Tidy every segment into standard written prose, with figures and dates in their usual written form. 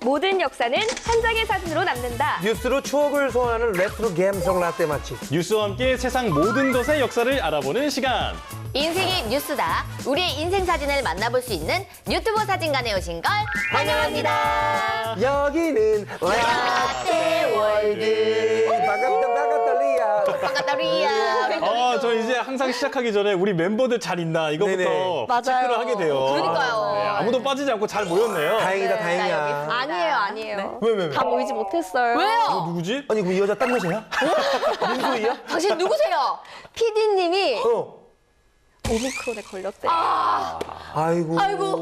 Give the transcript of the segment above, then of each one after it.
모든 역사는 한 장의 사진으로 남는다. 뉴스로 추억을 소환하는 레트로 감성 라떼 맛집. 뉴스와 함께 세상 모든 것의 역사를 알아보는 시간. 인생이 뉴스다. 우리의 인생 사진을 만나볼 수 있는 유튜브 사진관에 오신 걸 환영합니다. 여기는 라떼 월드. 반갑다 리아. 반갑다 리아. 저 이제 항상 시작하기 전에 우리 멤버들 잘 있나 이거부터 네네. 체크를 하게 돼요. 그러니까요. 네, 아무도 빠지지 않고 잘 모였네요. 다행이다 나 다행이야. 여기 아니에요. 왜? 다 모이지 못했어요. 왜요? 누구지? 아니 그 여자 딴 여자야? 민소희야? 당신 누구세요? PD님이 어. 오미크론에 걸렸대요. 아이고. 아이고,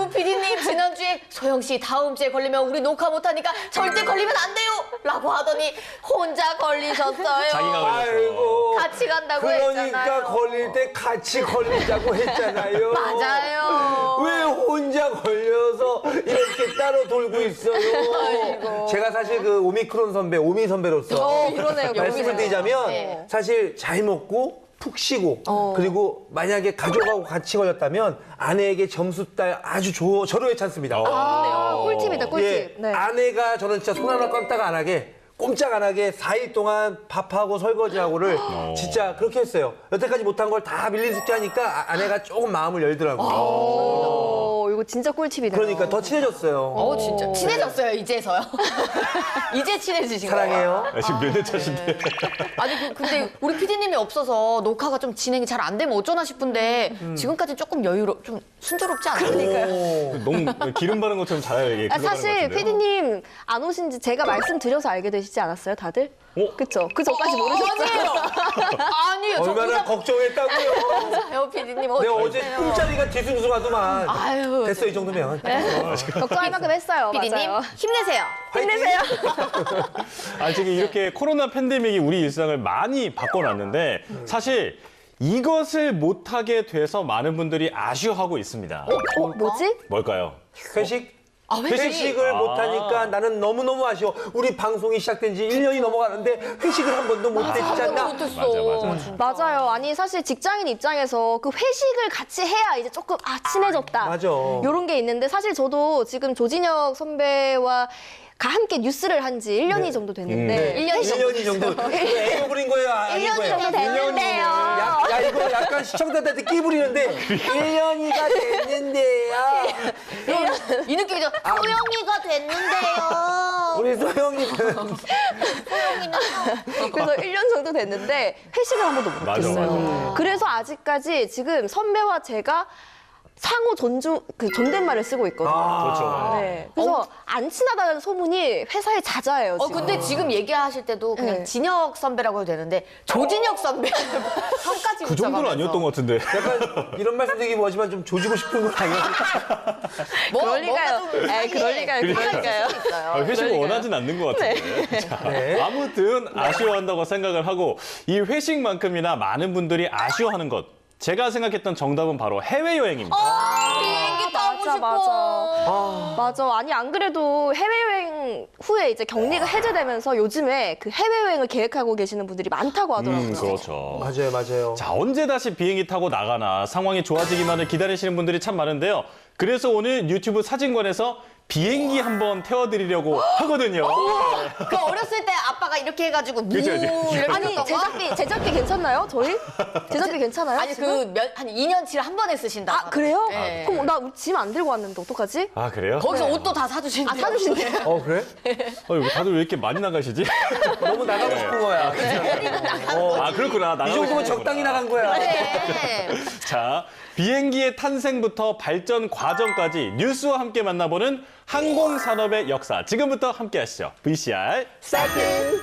피디님, 지난주에 소영 씨 다음 주에 걸리면 우리 녹화 못하니까 절대 걸리면 안 돼요! 라고 하더니 혼자 걸리셨어요. 자기가 걸렸어. 아이고. 같이 간다고 그러니까 했잖아요. 걸릴 때 같이 걸리자고 했잖아요. 맞아요. 왜 혼자 걸려서 이렇게 따로 돌고 있어요? 제가 사실 그 오미크론 선배, 오미 선배로서 그러네요. 말씀을 드리자면 네. 사실 잘 먹고 푹 쉬고 그리고 만약에 가족하고 같이 걸렸다면 아내에게 점수 딸 아주 절호의 찬스입니다. 꿀팁이다, 꿀팁. 예, 네. 아내가 저는 진짜 손 하나 깜짝 안 하게 꼼짝 안 하게 4일 동안 밥하고 설거지하고를 진짜 그렇게 했어요. 여태까지 못한 걸 다 밀린 숙제 하니까 아내가 조금 마음을 열더라고요. 이거 진짜 꿀팁이네요. 그러니까 더 친해졌어요. 진짜. 친해졌어요, 이제서요. 이제 친해지신 거예요. 사랑해요. 지금 몇 년 차신데. 아니, 근데 우리 피디님이 없어서 녹화가 좀 진행이 잘 안 되면 어쩌나 싶은데 지금까지 조금 좀 순조롭지 않아요? 너무 기름 바른 것처럼 잘 사실 PD님 안 오신 지 제가 말씀드려서 알게 되시지 않았어요, 다들? 그쵸? 그 전까지 모르셨어요? 아니에요. 얼마나 걱정했다고요. 요 피디님 내가 어제 꿈자리가 뒤숭숭하더만. 아유. 됐어 이 정도면. 걱정할 만큼 했어요. 피디님 맞아요. 힘내세요. 힘내세요. 지금 이렇게 코로나 팬데믹이 우리 일상을 많이 바꿔놨는데 사실 이것을 못하게 돼서 많은 분들이 아쉬워하고 있습니다. 뭐지? 뭘까요? 회식? 회식. 회식을 못하니까 나는 너무너무 아쉬워. 우리 방송이 시작된 지 1년이 넘어가는데 회식을 한 번도 못했잖아. 못했어. 맞아요. 아니 사실 직장인 입장에서 그 회식을 같이 해야 이제 조금 친해졌다. 맞아. 이런 게 있는데 사실 저도 지금 조진혁 선배와 함께 뉴스를 한 지 1년이 정도 됐는데 1년이 정도. 애교 부린 거예요? 아닌 1년이 거예요? 정도 됐는데요. 야, 이거 약간 시청자들한테 끼 부리는데 1년이가 됐는데요. 이 느낌이죠. 소영이가 됐는데요. 우리 소영이는 그래서 1년 정도 됐는데 회식을 한 번도 못 맞아, 했어요. 맞아. 그래서 아직까지 지금 선배와 제가 상호 존댓말을 쓰고 있거든요. 그렇죠. 네. 그래서 안 친하다는 소문이 회사에 잦아요. 지금. 근데 지금 얘기하실 때도 그냥 네. 진혁 선배라고 해도 되는데 조진혁 선배 형까지 그 정도는 아니었던 것 같은데. 약간 이런 말씀 드리기 뭐하지만 좀 조지고 싶은 건 아니에요? 그럴 리가요. 그럴 리가요. 회식을 원하진 않는 것 같은데. 자, 네. 아무튼 아쉬워한다고 생각을 하고 이 회식만큼이나 많은 분들이 아쉬워하는 것. 제가 생각했던 정답은 바로 해외여행입니다. 비행기 타고 싶어. 맞아. 아니 안 그래도 해외여행 후에 이제 격리가 해제되면서 요즘에 그 해외여행을 계획하고 계시는 분들이 많다고 하더라고요. 그렇죠. 맞아요. 자, 언제 다시 비행기 타고 나가나 상황이 좋아지기만을 기다리시는 분들이 참 많은데요. 그래서 오늘 유튜브 사진관에서 비행기 한번 태워드리려고 하거든요. 그 어렸을 때 아빠가 이렇게 해가지고 그죠. 이렇게 아니 했던 거? 제작비 괜찮나요? 저희? 제작비 괜찮아요? 아니 지금? 한 2년치를 한 번에 쓰신다. 아 그래요? 네. 그럼 나 짐 안 들고 왔는데 어떡하지? 아, 그래요? 거기서 옷도 다 사주신대요. 사주신대요. 그래? 다들 왜 이렇게 많이 나가시지? 너무 나가고 싶은 거야. 아, 그렇구나. 이 나가고 정도면 싶구나. 적당히 나간 거야. 네. 자, 비행기의 탄생부터 발전 과정까지 뉴스와 함께 만나보는 항공산업의 역사. 지금부터 함께 하시죠. VCR 세팅.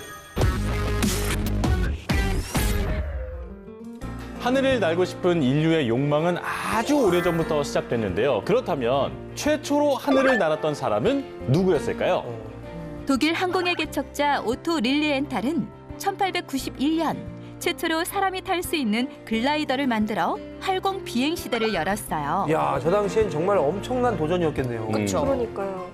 하늘을 날고 싶은 인류의 욕망은 아주 오래전부터 시작됐는데요. 그렇다면 최초로 하늘을 날았던 사람은 누구였을까요? 독일 항공의 개척자 오토 릴리엔탈은 1891년 최초로 사람이 탈 수 있는 글라이더를 만들어 활공 비행 시대를 열었어요. 야, 저 당시엔 정말 엄청난 도전이었겠네요. 그쵸. 그러니까요.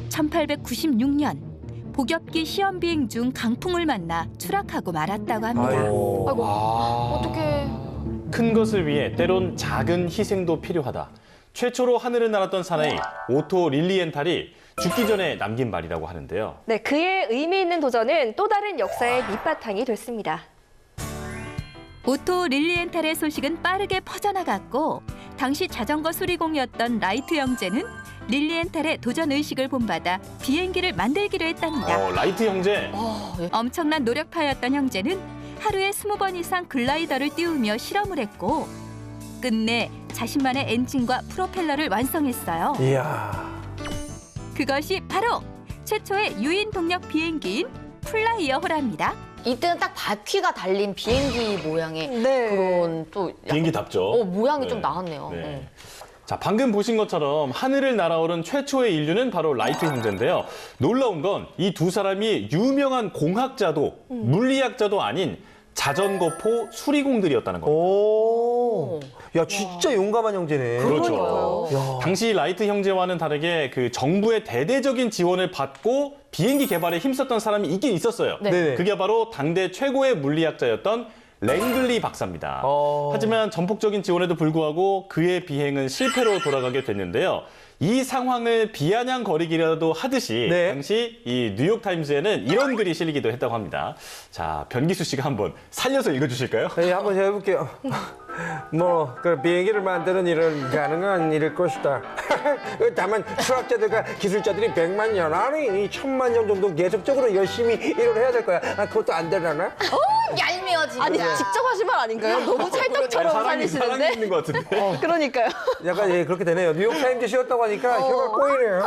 1896년 복엽기 시험 비행 중 강풍을 만나 추락하고 말았다고 합니다. 아이고. 어떡해. 큰 것을 위해 때론 작은 희생도 필요하다. 최초로 하늘을 날았던 사나이 오토 릴리엔탈이 죽기 전에 남긴 말이라고 하는데요. 네, 그의 의미 있는 도전은 또 다른 역사의 밑바탕이 됐습니다. 오토 릴리엔탈의 소식은 빠르게 퍼져나갔고 당시 자전거 수리공이었던 라이트 형제는 릴리엔탈의 도전 의식을 본받아 비행기를 만들기로 했답니다. 라이트 형제. 엄청난 노력파였던 형제는 하루에 20번 이상 글라이더를 띄우며 실험을 했고 끝내 자신만의 엔진과 프로펠러를 완성했어요. 이야. 그것이 바로 최초의 유인 동력 비행기인 플라이어호랍니다. 이때는 딱 바퀴가 달린 비행기 모양의 네. 그런 또 약간 비행기답죠. 모양이 네. 좀 나왔네요. 네. 자, 방금 보신 것처럼 하늘을 날아오른 최초의 인류는 바로 라이트 형제인데요. 놀라운 건 이 두 사람이 유명한 공학자도 물리학자도 아닌 자전거포 수리공들이었다는 겁니다. 오. 야, 진짜 용감한 형제네. 그렇죠. 야. 당시 라이트 형제와는 다르게 그 정부의 대대적인 지원을 받고 비행기 개발에 힘썼던 사람이 있긴 있었어요. 네. 네네. 그게 바로 당대 최고의 물리학자였던 랭글리 박사입니다. 하지만 전폭적인 지원에도 불구하고 그의 비행은 실패로 돌아가게 됐는데요. 이 상황을 비아냥거리기라도 하듯이 네. 당시 이 뉴욕타임스에는 이런 글이 실리기도 했다고 합니다. 자, 변기수 씨가 한번 살려서 읽어주실까요? 네, 한번 해볼게요. 그 비행기를 만드는 일은 가능한 일일 것이다. 다만 수학자들과 기술자들이 100만 년, 아니 1000만 년 정도 계속적으로 열심히 일을 해야 될 거야. 그것도 안 되려나? 얄미워 진짜. 아니, 직접 하신 말 아닌가요? 너무 찰떡처럼 사랑이 살리시는데? 있는 것 같은데. 그러니까요. 약간 예, 그렇게 되네요. 뉴욕타임즈 씌웠다고 하니까 혀가 꼬이네요.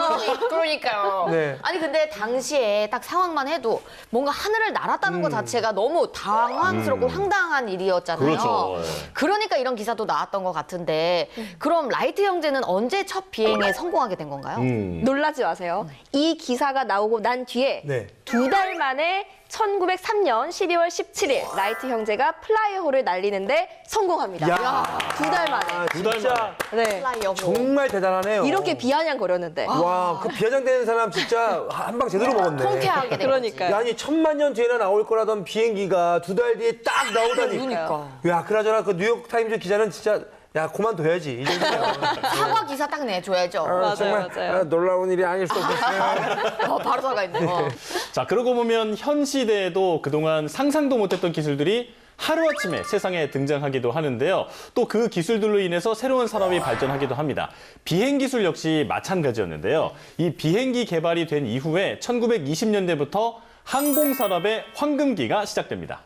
그러니까요. 네. 아니 근데 당시에 딱 상황만 해도 뭔가 하늘을 날았다는 것 자체가 너무 당황스럽고 황당한 일이었잖아요. 그렇죠. 그러니까 이런 기사도 나왔던 것 같은데 그럼 라이트 형제는 언제 첫 비행에 성공하게 된 건가요? 놀라지 마세요. 이 기사가 나오고 난 뒤에 네. 2달 만에 1903년 12월 17일 라이트 형제가 플라이어호를 날리는데 성공합니다. 야. 2달 만에. 아, 두 달 진짜 네. 플라이어호. 정말 대단하네요. 이렇게 비아냥거렸는데. 와, 그 비아냥되는 사람 진짜 한 방 제대로 먹었네. 통쾌하게 된 그러니까요. 야, 아니 1000만 년 뒤에나 나올 거라던 비행기가 2달 뒤에 딱 나오다니. 그러니까. 야, 그나저나 그 뉴욕타임즈 기자는 진짜 야, 그만둬야지. 이 정도면. 사과 기사 딱 내줘야죠. 아, 정말 맞아요. 놀라운 일이 아닐 수 없었어요. 바로 사과 있네. 자, 그러고 보면 현 시대에도 그동안 상상도 못했던 기술들이 하루아침에 세상에 등장하기도 하는데요. 또 그 기술들로 인해서 새로운 산업이 발전하기도 합니다. 비행 기술 역시 마찬가지였는데요. 이 비행기 개발이 된 이후에 1920년대부터 항공산업의 황금기가 시작됩니다.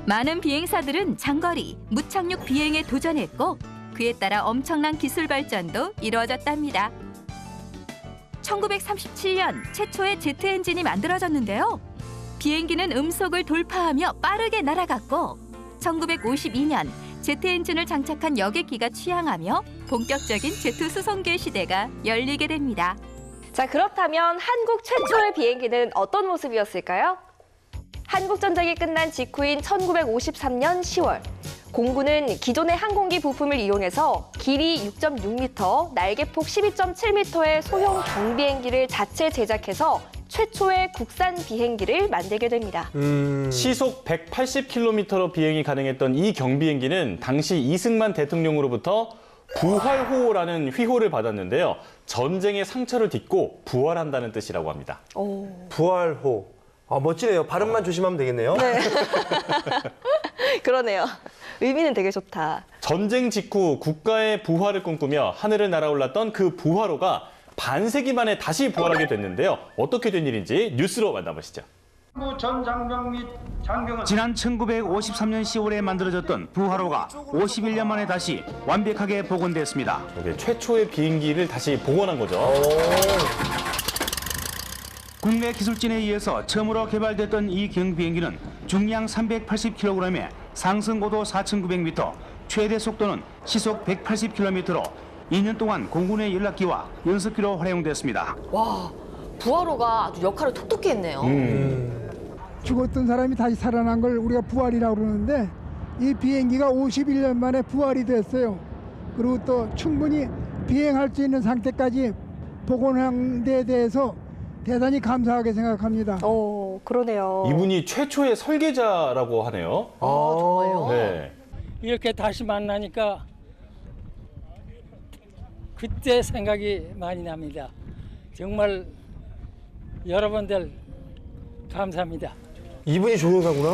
많은 비행사들은 장거리, 무착륙 비행에 도전했고 그에 따라 엄청난 기술 발전도 이루어졌답니다. 1937년 최초의 제트 엔진이 만들어졌는데요. 비행기는 음속을 돌파하며 빠르게 날아갔고 1952년 제트 엔진을 장착한 여객기가 취항하며 본격적인 제트 수송기의 시대가 열리게 됩니다. 자, 그렇다면 한국 최초의 비행기는 어떤 모습이었을까요? 한국전쟁이 끝난 직후인 1953년 10월, 공군은 기존의 항공기 부품을 이용해서 길이 6.6m, 날개폭 12.7m의 소형 경비행기를 자체 제작해서 최초의 국산 비행기를 만들게 됩니다. 시속 180km로 비행이 가능했던 이 경비행기는 당시 이승만 대통령으로부터 부활호라는 휘호를 받았는데요. 전쟁의 상처를 딛고 부활한다는 뜻이라고 합니다. 부활호. 아, 멋지네요. 발음만 조심하면 되겠네요. 그러네요. 의미는 되게 좋다. 전쟁 직후 국가의 부활을 꿈꾸며 하늘을 날아올랐던 그 부활호가 반세기 만에 다시 부활하게 됐는데요. 어떻게 된 일인지 뉴스로 만나보시죠. 전 장병 및 장병은 지난 1953년 10월에 만들어졌던 부활호가 51년 만에 다시 완벽하게 복원됐습니다. 이게 최초의 비행기를 다시 복원한 거죠. 국내 기술진에 의해서 처음으로 개발됐던 이 경비행기는 중량 380kg에 상승고도 4,900m, 최대 속도는 시속 180km로 2년 동안 공군의 연락기와 연습기로 활용됐습니다. 와, 부활호가 아주 역할을 톡톡히 했네요. 죽었던 사람이 다시 살아난 걸 우리가 부활이라고 그러는데 이 비행기가 51년 만에 부활이 됐어요. 그리고 또 충분히 비행할 수 있는 상태까지 복원한 데 대해서 대단히 감사하게 생각합니다. 그러네요. 이분이 최초의 설계자라고 하네요. 정말요? 네. 이렇게 다시 만나니까 그때 생각이 많이 납니다. 정말 여러분들 감사합니다. 이분이 조종사구나.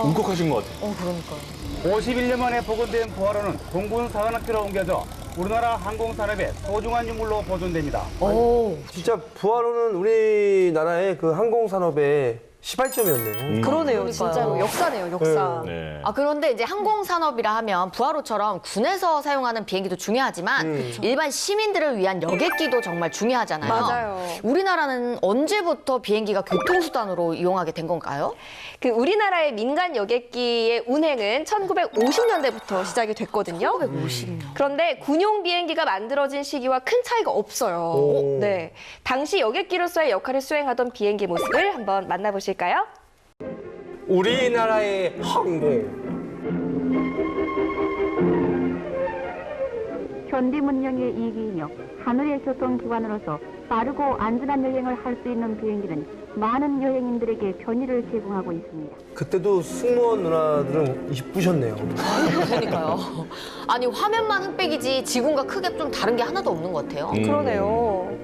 울컥하신 것 같아요. 그러니까요. 51년 만에 복원된 부하로는 공군 사관학교로 옮겨져 우리나라 항공산업의 소중한 유물로 보존됩니다. 진짜 부하로는 우리나라의 그 항공산업의 시발점이었네요. 그러네요, 진짜로. 역사네요, 역사. 네. 그런데 이제 항공산업이라 하면 부하로처럼 군에서 사용하는 비행기도 중요하지만 일반 시민들을 위한 여객기도 정말 중요하잖아요. 맞아요. 우리나라는 언제부터 비행기가 교통수단으로 이용하게 된 건가요? 그 우리나라의 민간 여객기의 운행은 1950년대부터 시작이 됐거든요. 1950년. 그런데 군용 비행기가 만들어진 시기와 큰 차이가 없어요. 네, 당시 여객기로서의 역할을 수행하던 비행기 모습을 한번 만나보실까요? 우리나라의 항공. 현대 문명의 이기이며 하늘의 교통기관으로서 빠르고 안전한 여행을 할 수 있는 비행기는 많은 여행인들에게 편의를 제공하고 있습니다. 그때도 승무원 누나들은 이쁘셨네요. 그러니까요. 아니 화면만 흑백이지 지금과 크게 좀 다른 게 하나도 없는 것 같아요. 그러네요.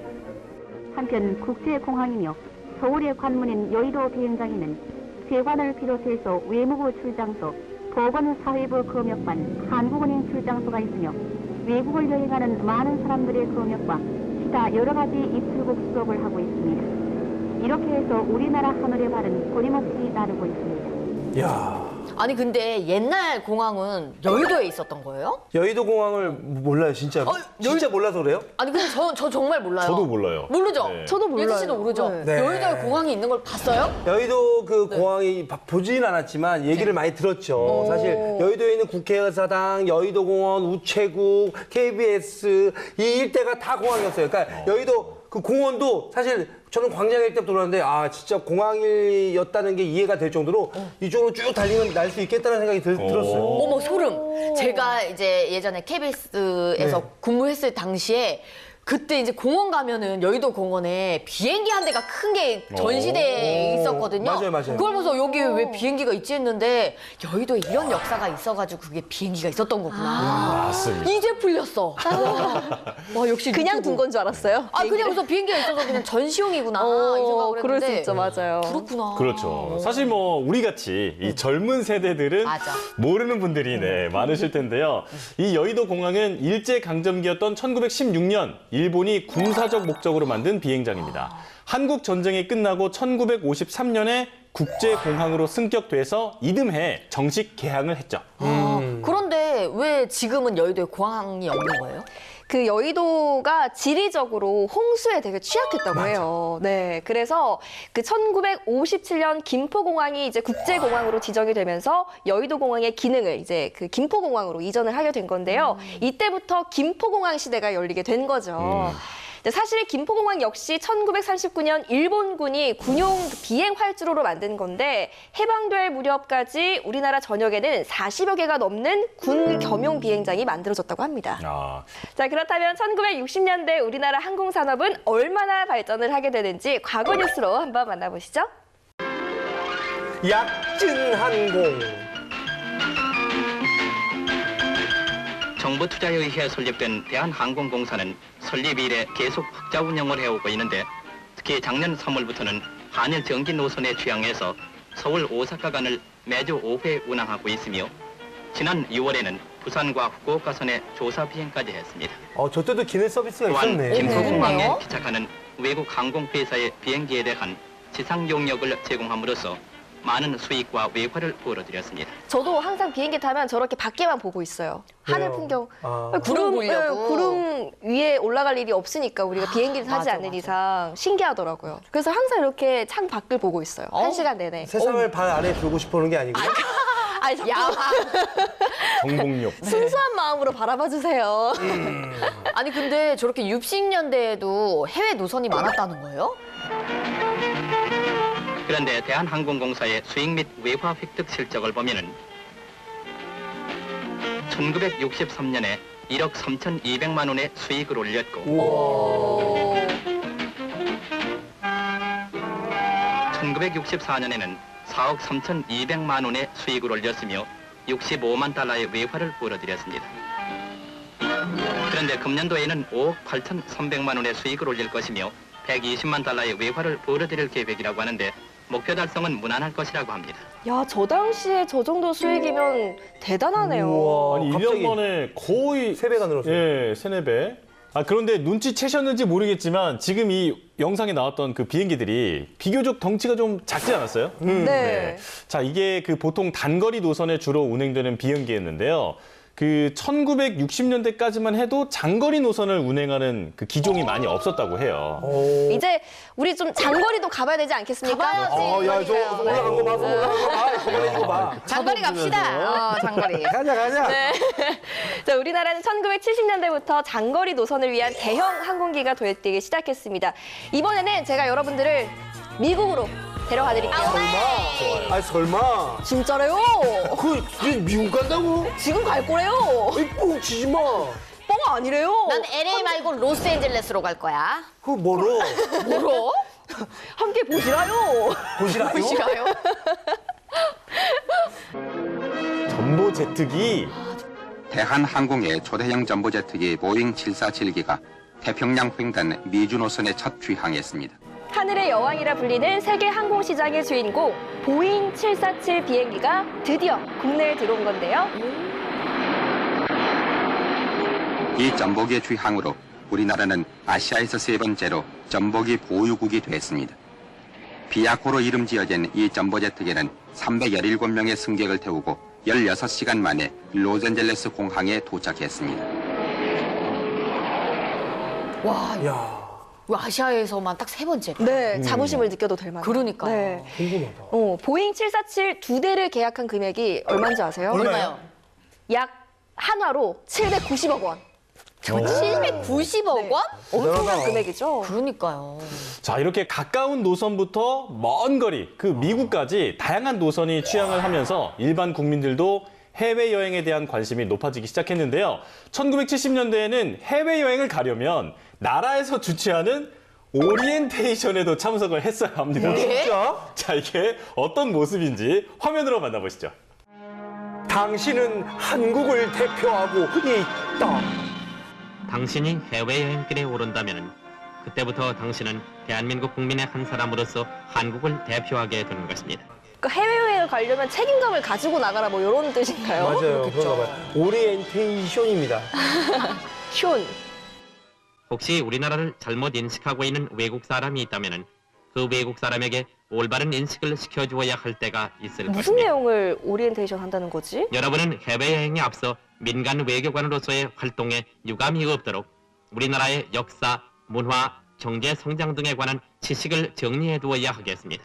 한편 국제공항이며 서울의 관문인 여의도 비행장에는 세관을 비롯해서 외무부 출장소, 보건사회부 검역반, 한국은행 출장소가 있으며 외국을 여행하는 많은 사람들의 검역과 기타 여러 가지 입출국 수업을 하고 있습니다. 이렇게 해서 우리나라 하늘의 발은 끊임없이 나르고 있습니다. 이야. 아니 근데 옛날 공항은 여의도에 있었던 거예요? 여의도 공항을 몰라요, 진짜로. 진짜 몰라서 그래요? 아니 근데 저 정말 몰라요. 저도 몰라요. 모르죠? 네. 저도 몰라요. 예지 씨도 모르죠? 네. 여의도에 공항이 있는 걸 봤어요? 여의도 그 공항이 보지는 않았지만 얘기를 많이 들었죠. 사실 여의도에 있는 국회의사당, 여의도공원, 우체국, KBS 이 일대가 다 공항이었어요. 그러니까 여의도 그 공원도 사실 저는 광장일 때부터 돌았는데 아 진짜 공항이었다는 게 이해가 될 정도로 이쪽으로 쭉 달리면 날 수 있겠다는 생각이 들었어요. 어머 소름. 제가 이제 예전에 KBS에서 네. 근무했을 당시에 그때 이제 공원 가면은 여의도 공원에 비행기 한 대가 큰 게 전시대에 있었거든요. 맞아요, 맞아요. 그걸 보면서 여기 왜 비행기가 있지 했는데 여의도에 이런 역사가 있어가지고 그게 비행기가 있었던 거구나. 맞습니다. 이제 풀렸어. 와 역시 그냥 유튜브. 둔 건 줄 알았어요. 아 그냥 그래서 비행기가 있어서 그냥 전시용이구나 이 생각을 그럴 수 했는데 있죠, 맞아요. 그렇구나. 그렇죠. 사실 뭐 우리 같이 이 젊은 세대들은 맞아. 모르는 분들이 많으실 텐데요. 이 여의도 공항은 일제 강점기였던 1916년 일본이 군사적 목적으로 만든 비행장입니다. 한국 전쟁이 끝나고 1953년에 국제공항으로 승격돼서 이듬해 정식 개항을 했죠. 그런데 왜 지금은 여의도에 공항이 없는 거예요? 그 여의도가 지리적으로 홍수에 되게 취약했다고 해요. 네, 그래서 그 1957년 김포공항이 이제 국제공항으로 지정이 되면서 여의도공항의 기능을 이제 그 김포공항으로 이전을 하게 된 건데요. 이때부터 김포공항 시대가 열리게 된 거죠. 근데 사실 김포공항 역시 1939년 일본군이 군용 비행 활주로로 만든 건데 해방될 무렵까지 우리나라 전역에는 40여 개가 넘는 군 겸용 비행장이 만들어졌다고 합니다. 아, 자, 그렇다면 1960년대 우리나라 항공산업은 얼마나 발전을 하게 되는지 과거 뉴스로 한번 만나보시죠. 약진항공. 정부 투자에 의해 설립된 대한항공공사는 설립 이래 계속 흑자 운영을 해오고 있는데 특히 작년 3월부터는 한일 정기 노선에 취항해서 서울 오사카 간을 매주 5회 운항하고 있으며 지난 6월에는 부산과 후쿠오카선에 조사 비행까지 했습니다. 저 때도 기내 서비스가 또한 있었네. 김포공항에 기착하는 외국 항공회사의 비행기에 대한 지상 용역을 제공함으로써 많은 수익과 외화를 벌어들였습니다. 저도 항상 비행기 타면 저렇게 밖에만 보고 있어요. 하늘 그래요? 풍경. 아. 구름 보려고. 구름 위에 올라갈 일이 없으니까 우리가 비행기를 타지 맞아, 않는 맞아. 이상 신기하더라고요. 그래서 항상 이렇게 창 밖을 보고 있어요. 1시간 내내. 세상을 발 아래 두고 싶어하는 게 아니고. 아니, 자꾸 정복력. 순수한 마음으로 바라봐 주세요. 아니 근데 저렇게 60년대에도 해외 노선이 많았다는 거예요? 그런데 대한항공공사의 수익 및 외화 획득 실적을 보면은 1963년에 1억 3,200만 원의 수익을 올렸고 1964년에는 4억 3,200만 원의 수익을 올렸으며 65만 달러의 외화를 벌어들였습니다. 그런데 금년도에는 5억 8,300만 원의 수익을 올릴 것이며 120만 달러의 외화를 벌어들일 계획이라고 하는데 목표 달성은 무난할 것이라고 합니다. 야, 저 당시에 저 정도 수익이면 대단하네요. 우와, 아니, 갑자기 1년 만에 거의 3배가 늘었어요. 예, 3, 4배. 그런데 눈치채셨는지 모르겠지만 지금 이 영상에 나왔던 그 비행기들이 비교적 덩치가 좀 작지 않았어요? 네. 자, 이게 그 보통 단거리 노선에 주로 운행되는 비행기였는데요. 그 1960년대까지만 해도 장거리 노선을 운행하는 그 기종이 많이 없었다고 해요. 이제 우리 좀 장거리도 가봐야 되지 않겠습니까? 가봐야지. 야, 저 올라간 거 봐, 올라간 거 봐. 저번에 이거 봐. 장거리 갑시다. 장거리. 가자. 네. 자, 우리나라는 1970년대부터 장거리 노선을 위한 대형 항공기가 도입되기 시작했습니다. 이번에는 제가 여러분들을 미국으로 데려가 드릴게요. 아, 설마. 진짜래요? 그 미국 간다고? 지금 갈 거래요. 이 뻥치지 마. 뻥 아니래요. 난 LA 말고 로스앤젤레스로 갈 거야. 그거 뭐로? 뭐로? 함께 보시라요. 보시라요? 보시라요? 전보 제트기. 대한항공의 초대형 전보제트기 보잉 747기가 태평양 횡단 미주 노선에 첫 귀향했습니다. 하늘의 여왕이라 불리는 세계 항공 시장의 주인공 보잉 747 비행기가 드디어 국내에 들어온 건데요. 이 전보기의 귀향으로 우리나라는 아시아에서 3번째로 전보기 보유국이 됐습니다. 비아코로 이름 지어진 이 전보제트기는 317명의 승객을 태우고 16시간 만에 로스앤젤레스 공항에 도착했습니다. 와, 야, 아시아에서만 딱 3번째. 네, 자부심을 느껴도 될 만한. 그러니까요. 네. 궁금하다. 보잉 747 2대를 계약한 금액이 얼마인지 아세요? 얼마요? 약 한화로 790억 원. 790억 원? 엄청난 대단하다. 금액이죠. 그러니까요. 자, 이렇게 가까운 노선부터 먼 거리, 그 미국까지 다양한 노선이 취항을 하면서 일반 국민들도 해외여행에 대한 관심이 높아지기 시작했는데요. 1970년대에는 해외여행을 가려면 나라에서 주최하는 오리엔테이션에도 참석을 했어야 합니다. 진짜? 자, 이게 어떤 모습인지 화면으로 만나보시죠. 당신은 한국을 대표하고 있다. 당신이 해외여행길에 오른다면 그때부터 당신은 대한민국 국민의 한 사람으로서 한국을 대표하게 되는 것입니다. 그러니까 해외여행을 가려면 책임감을 가지고 나가라 뭐 이런 뜻인가요? 맞아요. 그런가 봐요. 오리엔테이션입니다. 숀. 혹시 우리나라를 잘못 인식하고 있는 외국 사람이 있다면 그 외국 사람에게 올바른 인식을 시켜주어야 할 때가 있을 무슨 것입니다. 내용을 오리엔테이션 한다는 거지? 여러분은 해외여행에 앞서 민간 외교관으로서의 활동에 유감이 없도록 우리나라의 역사, 문화, 경제 성장 등에 관한 지식을 정리해 두어야 하겠습니다.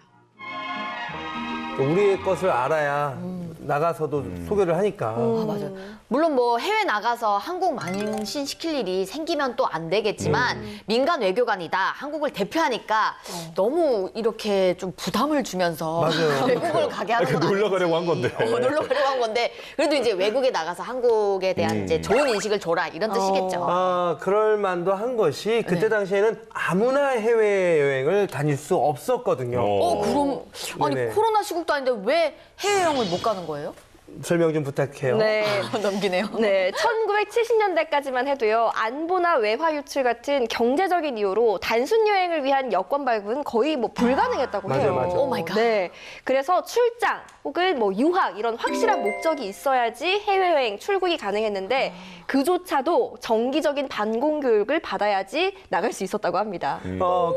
우리의 것을 알아야 나가서도 소개를 하니까. 아, 맞아요. 물론 뭐 해외 나가서 한국 망신시킬 일이 생기면 또 안 되겠지만 민간 외교관이다. 한국을 대표하니까 너무 이렇게 좀 부담을 주면서 맞아요. 외국을 가게 하는 건 놀러 아니지. 가려고 한 건데. 놀러 가려고 한 건데 그래도 이제 외국에 나가서 한국에 대한 이제 좋은 인식을 줘라 이런 뜻이겠죠. 아, 그럴 만도 한 것이 그때 당시에는 아무나 해외여행을 다닐 수 없었거든요. 그럼 아니 네네. 코로나 시국도 아닌데 왜 해외여행을 못 가는 거예요? 설명 좀 부탁해요. 네. 넘기네요. 네, 1970년대까지만 해도요, 안보나 외화 유출 같은 경제적인 이유로 단순 여행을 위한 여권 발급은 거의 뭐 불가능했다고 맞아요, 해요. 맞아요. 오 마이 갓. 네, 그래서 출장 혹은 뭐 유학 이런 확실한 목적이 있어야지 해외여행 출국이 가능했는데 그조차도 정기적인 반공 교육을 받아야지 나갈 수 있었다고 합니다.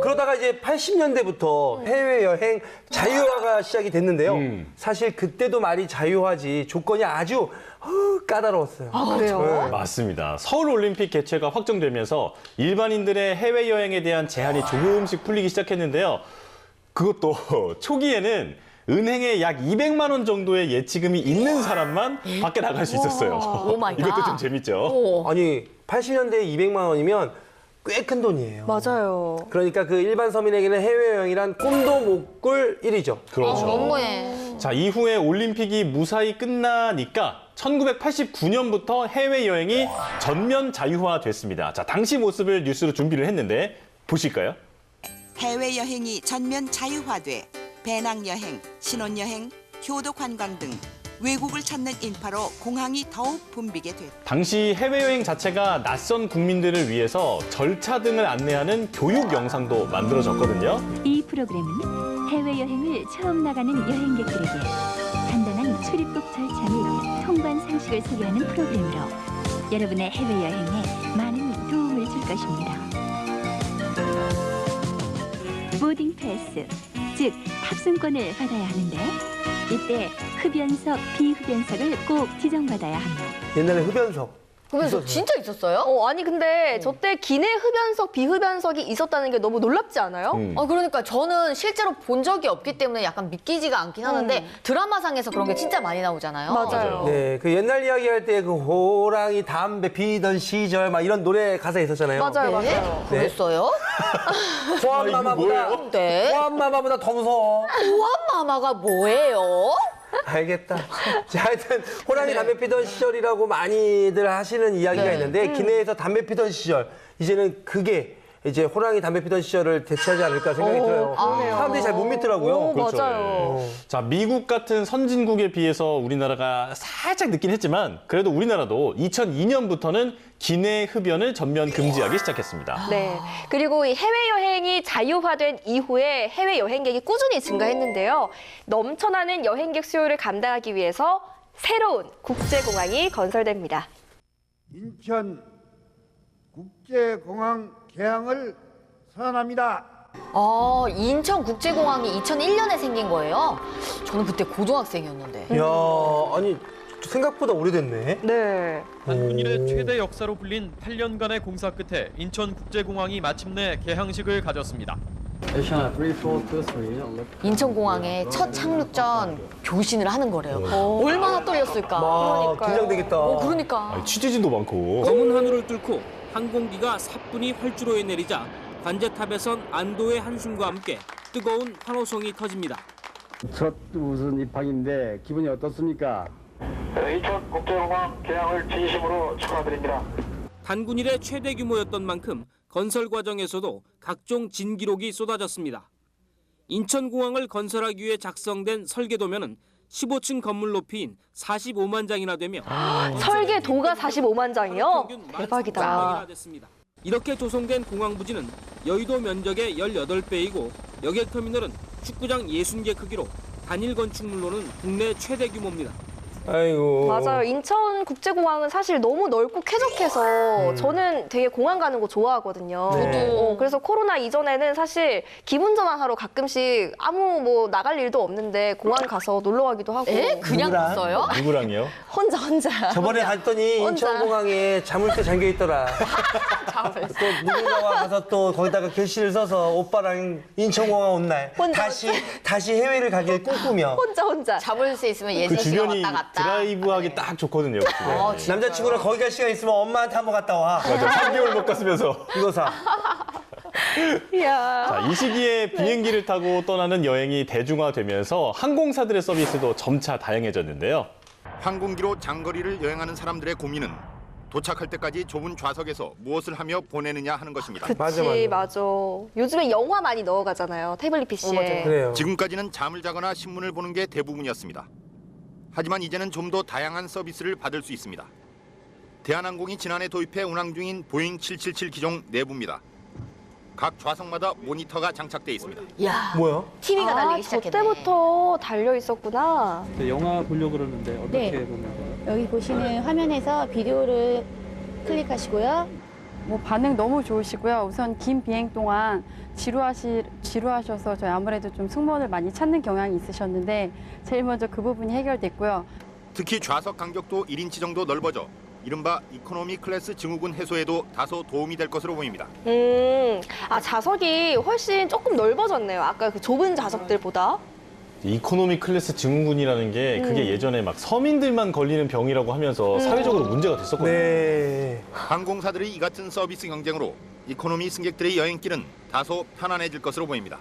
그러다가 이제 80년대부터 해외여행 자유화가 시작이 됐는데요. 사실 그때도 말이 자유화지 조건이 아주 까다로웠어요. 아, 그래요? 맞습니다. 서울올림픽 개최가 확정되면서 일반인들의 해외여행에 대한 제한이 조금씩 풀리기 시작했는데요. 그것도 초기에는 은행에 약 200만 원 정도의 예치금이 있는 사람만 밖에 나갈 수 있었어요. 오 마이 갓. 이것도 좀 재밌죠. 아니 80년대에 200만 원이면 꽤 큰 돈이에요. 맞아요. 그러니까 그 일반 서민에게는 해외여행이란 꿈도 못 꿀 일이죠. 그렇죠. 너무해. 자, 이후에 올림픽이 무사히 끝나니까 1989년부터 해외여행이 전면 자유화됐습니다. 자, 당시 모습을 뉴스로 준비를 했는데 보실까요? 해외여행이 전면 자유화돼 배낭여행, 신혼여행, 효도관광 등 외국을 찾는 인파로 공항이 더욱 붐비게 됐다. 당시 해외여행 자체가 낯선 국민들을 위해서 절차 등을 안내하는 교육 영상도 만들어졌거든요. 이 프로그램은 해외여행을 처음 나가는 여행객들에게 간단한 출입국 절차 및 통관 상식을 소개하는 프로그램으로 여러분의 해외여행에 많은 도움을 줄 것입니다. 보딩 패스, 즉 탑승권을 받아야 하는데 이때 흡연석, 비흡연석을 꼭 지정받아야 합니다. 옛날에 흡연석. 흡연석 진짜 있었어요? 아니 근데 저 때 기내 흡연석, 비흡연석이 있었다는 게 너무 놀랍지 않아요? 그러니까 저는 실제로 본 적이 없기 때문에 약간 믿기지가 않긴 하는데 드라마상에서 그런 게 진짜 많이 나오잖아요. 맞아요. 네, 그 옛날 이야기 할 때 그 호랑이 담배 피던 시절 막 이런 노래 가사 있었잖아요. 맞아요, 네? 맞아요. 그랬어요? 호암마마보다 네. 호암마마보다 더 무서워. 호암마마가 뭐예요? 알겠다. 자, 하여튼 호랑이 담배 피던 시절이라고 많이들 하시는 이야기가 있는데 기내에서 담배 피던 시절 이제는 그게 이제 호랑이 담배 피던 시절을 대체하지 않을까 생각이 들어요. 사람들이 잘 못 믿더라고요. 그렇죠. 맞아요. 자, 미국 같은 선진국에 비해서 우리나라가 살짝 늦긴 했지만 그래도 우리나라도 2002년부터는 기내 흡연을 전면 금지하기 시작했습니다. 네. 그리고 이 해외여행이 자유화된 이후에 해외 여행객이 꾸준히 증가했는데요. 넘쳐나는 여행객 수요를 감당하기 위해서 새로운 국제공항이 건설됩니다. 인천 국제공항 개항을 선언합니다. 인천국제공항이 2001년에 생긴 거예요? 저는 그때 고등학생이었는데. 이야, 아니 생각보다 오래됐네. 네. 단군 이래 최대 역사로 불린 8년간의 공사 끝에 인천국제공항이 마침내 개항식을 가졌습니다. 인천공항에 첫 착륙전 교신을 하는 거래요. 얼마나 떨렸을까. 와, 긴장되겠다. 그러니까. 취재진도 많고. 검은 하늘을 뚫고 항공기가 사뿐히 활주로에 내리자 관제탑에선 안도의 한숨과 함께 뜨거운 환호성이 터집니다. 첫 우선 입항인데 기분이 어떻습니까? 인천국제공항 개항을 진심으로 축하드립니다. 단군 이래 최대 규모였던 만큼 건설 과정에서도 각종 진기록이 쏟아졌습니다. 인천공항을 건설하기 위해 작성된 설계도면은 15층 건물 높이인 45만 장이나 되며 설계도가 45만 장이요? 대박이다. 이렇게 조성된 공항 부지는 여의도 면적의 18배이고 여객터미널은 축구장 60개 크기로 단일 건축물로는 국내 최대 규모입니다. 아이고. 맞아요. 인천국제공항은 사실 너무 넓고 쾌적해서 저는 되게 공항 가는 거 좋아하거든요. 저도. 그래서 코로나 이전에는 사실 기분 전환하러 가끔씩 아무 뭐 나갈 일도 없는데 공항 가서 놀러 가기도 하고. 그냥 누구랑? 갔어요? 누구랑요? 혼자. 저번에 갔더니 혼자. 인천공항에 자물쇠 잠겨 있더라. 또 누군가와 가서 또 거기다가 글씨를 써서 오빠랑 인천공항 온 날 다시 해외를 가길 꿈꾸며. 혼자. 잡을 수 있으면 그 예진 씨가 주변이 왔다 갔다. 드라이브하기 딱 좋거든요. 남자친구랑 거기 갈 시간 있으면 엄마한테 한번 갔다 와. 맞아, 3개월 못 갔으면서. 이거 사. 자, 이 시기에 비행기를 타고 떠나는 여행이 대중화되면서 항공사들의 서비스도 점차 다양해졌는데요. 항공기로 장거리를 여행하는 사람들의 고민은 도착할 때까지 좁은 좌석에서 무엇을 하며 보내느냐 하는 것입니다. 그치, 맞아. 요즘에 영화 많이 넣어가잖아요. 태블릿 PC에. 그래요. 지금까지는 잠을 자거나 신문을 보는 게 대부분이었습니다. 하지만 이제는 좀 더 다양한 서비스를 받을 수 있습니다. 대한항공이 지난해 도입해 운항 중인 보잉 777 기종 내부입니다. 각 좌석마다 모니터가 장착돼 있습니다. 이야, 뭐야? TV가 달리기 저 시작했네. 때부터 달려 있었구나. 영화 보려고 그러는데 어떻게 네. 보면 돼요? 여기 보시는 화면에서 비디오를 클릭하시고요. 뭐 반응 너무 좋으시고요. 우선 긴 비행 동안 지루하셔서 저희 아무래도 좀 승무원을 많이 찾는 경향이 있으셨는데 제일 먼저 그 부분이 해결됐고요. 특히 좌석 간격도 1인치 정도 넓어져 이른바 이코노미 클래스 증후군 해소에도 다소 도움이 될 것으로 보입니다. 좌석이 훨씬 조금 넓어졌네요. 아까 그 좁은 좌석들보다. 이코노미 클래스 증후군이라는 게 그게 예전에 막 서민들만 걸리는 병이라고 하면서 사회적으로 문제가 됐었거든요. 네. 항공사들의 이 같은 서비스 경쟁으로 이코노미 승객들의 여행길은 다소 편안해질 것으로 보입니다.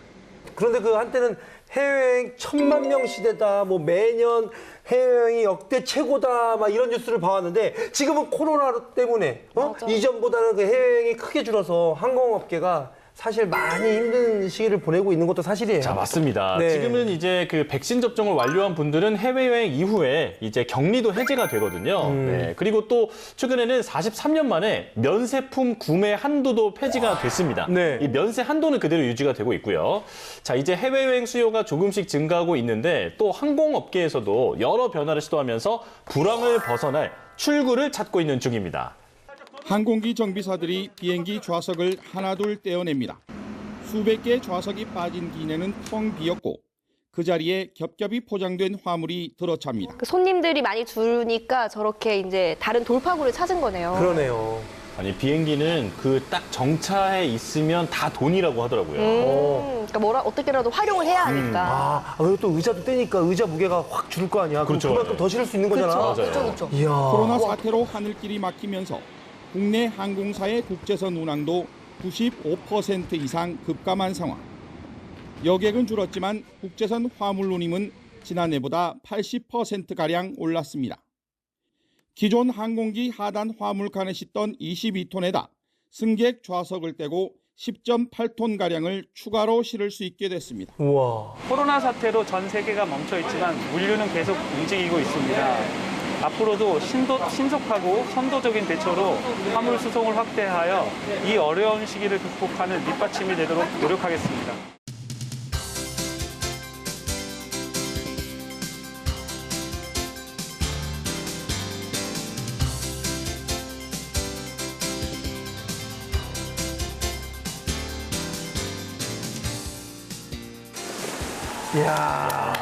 그런데 그 한때는 해외여행 1000만 명 시대다, 뭐 매년 해외여행이 역대 최고다, 막 이런 뉴스를 봐왔는데 지금은 코로나 때문에 이전보다는 그 해외여행이 크게 줄어서 항공업계가 사실 많이 힘든 시기를 보내고 있는 것도 사실이에요. 자, 맞습니다. 네. 지금은 이제 그 백신 접종을 완료한 분들은 해외여행 이후에 이제 격리도 해제가 되거든요. 네. 그리고 또 최근에는 43년 만에 면세품 구매 한도도 폐지가 됐습니다. 네. 이 면세 한도는 그대로 유지가 되고 있고요. 자, 이제 해외여행 수요가 조금씩 증가하고 있는데 또 항공업계에서도 여러 변화를 시도하면서 불황을 벗어날 출구를 찾고 있는 중입니다. 항공기 정비사들이 비행기 좌석을 하나둘 떼어냅니다. 수백 개의 좌석이 빠진 기내는 텅 비었고 그 자리에 겹겹이 포장된 화물이 들어찹니다. 그 손님들이 많이 줄으니까 저렇게 이제 다른 돌파구를 찾은 거네요. 그러네요. 아니, 비행기는 그 딱 정차해 있으면 다 돈이라고 하더라고요. 그러니까 어떻게라도 활용을 해야 하니까. 그리고 또 의자도 떼니까 의자 무게가 확 줄을 거 아니야. 그렇죠. 그럼 그만큼 더 실을 수 있는 거잖아. 그렇죠. 이야. 코로나 사태로 하늘길이 막히면서 국내 항공사의 국제선 운항도 95% 이상 급감한 상황. 여객은 줄었지만 국제선 화물 운임은 지난해보다 80%가량 올랐습니다. 기존 항공기 하단 화물칸에 싣던 22톤에다 승객 좌석을 떼고 10.8톤가량을 추가로 실을 수 있게 됐습니다. 우와. 코로나 사태로 전 세계가 멈춰 있지만 물류는 계속 움직이고 있습니다. 앞으로도 신속하고 선도적인 대처로 화물 수송을 확대하여 이 어려운 시기를 극복하는 밑받침이 되도록 노력하겠습니다. 이야.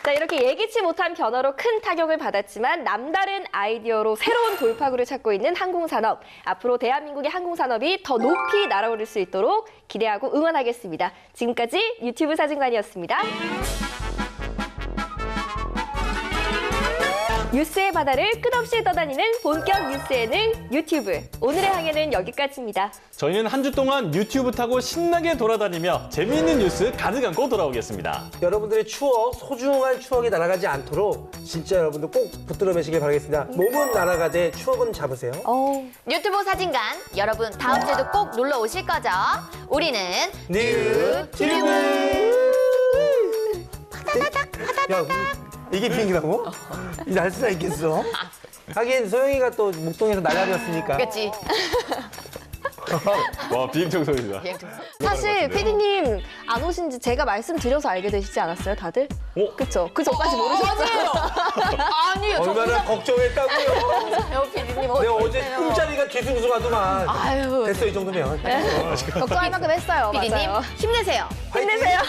자, 이렇게 예기치 못한 변화로 큰 타격을 받았지만 남다른 아이디어로 새로운 돌파구를 찾고 있는 항공산업. 앞으로 대한민국의 항공산업이 더 높이 날아오를 수 있도록 기대하고 응원하겠습니다. 지금까지 유튜브 사진관이었습니다. 뉴스의 바다를 끝없이 떠다니는 본격 뉴스 예능 유튜브. 오늘의 항해는 여기까지입니다. 저희는 한 주 동안 유튜브 타고 신나게 돌아다니며 재미있는 뉴스 가득 안고 돌아오겠습니다. 여러분들의 추억, 소중한 추억이 날아가지 않도록 진짜 여러분들 꼭 붙들어 매시길 바라겠습니다. 몸은 날아가되 추억은 잡으세요. 유튜브 사진관 여러분 다음 주에도 꼭 놀러 오실 거죠? 우리는 뉴튜브. 야, 이게 비행기라고? 이 날 수가 있겠어? 하긴 소영이가 또 목동에서 날라리였으니까. 그렇지. 와, 비행청소입니다. 사실 PD님 안 오신 지 제가 말씀드려서 알게 되시지 않았어요, 다들? 그쵸? 그 전까지 모르셨어요? 아니에요. 얼마나 걱정했다고요. PD님 내가 어제 꿈자리가 뒤숭숭하더만. 아유. 됐어, 이 정도면. 걱정할 만큼 했어요. PD님 맞아요. 힘내세요. 힘내세요.